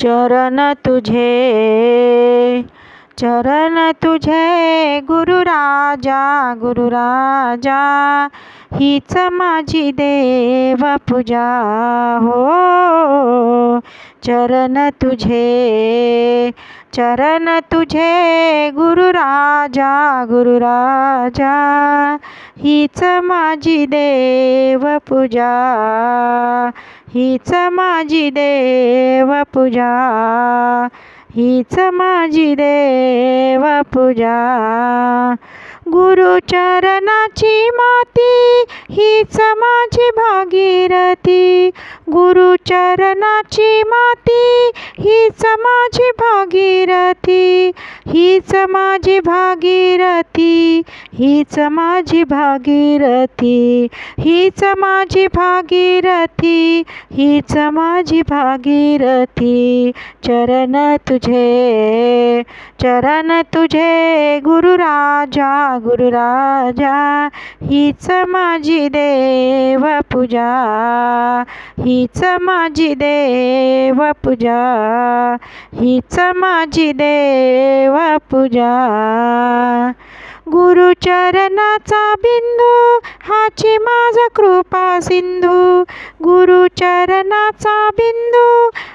चरण तुझे गुरुराजा गुरुराजा, हीच माझी देव पूजा हो। चरण तुझे गुरुराजा गुरुराजा, हीच माझी देव पूजा, हीच माझी देव पूजा, हीच माझी देव पूजा। गुरुचरणाची माती हीच माझी भागीरथी, गुरुचरणाची माती हीच माझी भागीरथी, हीच माझी भागीरथी, हीच माझी भागीरथी, हीच माझी भागीरथी, हीच माझी भागीरथी। चरण तुझे गुरुराजा गुरुराजा, हीच माझी देव पूजा, हीच माझी देव पूजा, हीच माझी देव पूजा। गुरुचरणाचा बिंदू हाची माझा कृपा सिंधू, गुरुचरणाचा बिंदू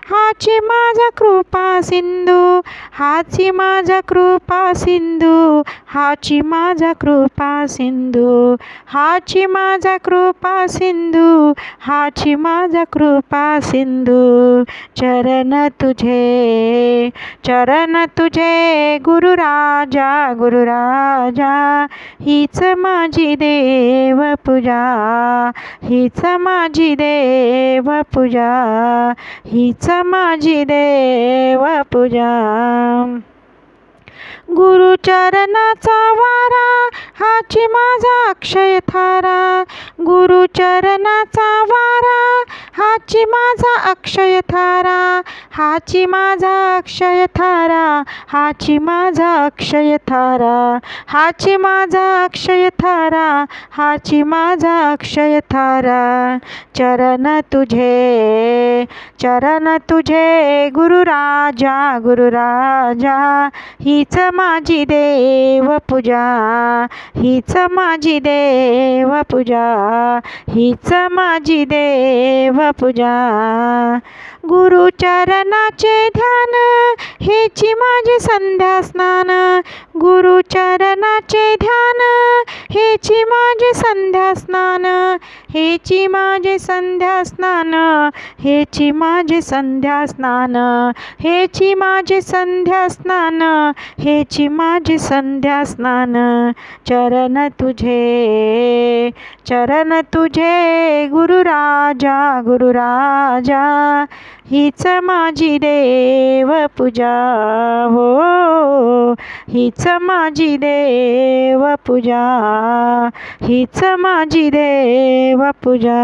हाची माझा कृपा सिंधू, हाची माझा कृपा सिंधू, हाची माझा कृपा सिंधू, हाची माझा कृपा सिंधू, हाची माझा कृपा सिंधू। चरण तुझे गुरुराजा गुरुराजा, हीच माझी देव पूजा, हीच माझी देव पूजा, हीच माझी देव पूजा। गुरुचरणाचा वारा हाची माझा अक्षय थारा, गुरुचरणाचा वारा हाची माझा अक्षय थारा, हाची माझा अक्षय थारा, हाची माझा अक्षय थारा, हाची माझा अक्षय थारा, हाची माझा अक्षय थारा। चरण तुझे गुरुराजा गुरुराजा, हीच माझी देव पूजा, हीच माझी देव पूजा, हीच माझी देव पूजा। गुरुचरणाचे ध्यान हेची माझे संध्या स्नान, गुरुचरणाचे ध्यान हेची माझे संध्या स्नान, हेची माझे संध्या स्नान, हेची माझे संध्या स्नान, हेची माझे संध्या स्नान, हेची माझे संध्या स्नान। चरण तुझे गुरुराजा गुरुराजा, हीच माझी देव पूजा हो, हीच माझी देव पूजा, हीच माझी देव पूजा।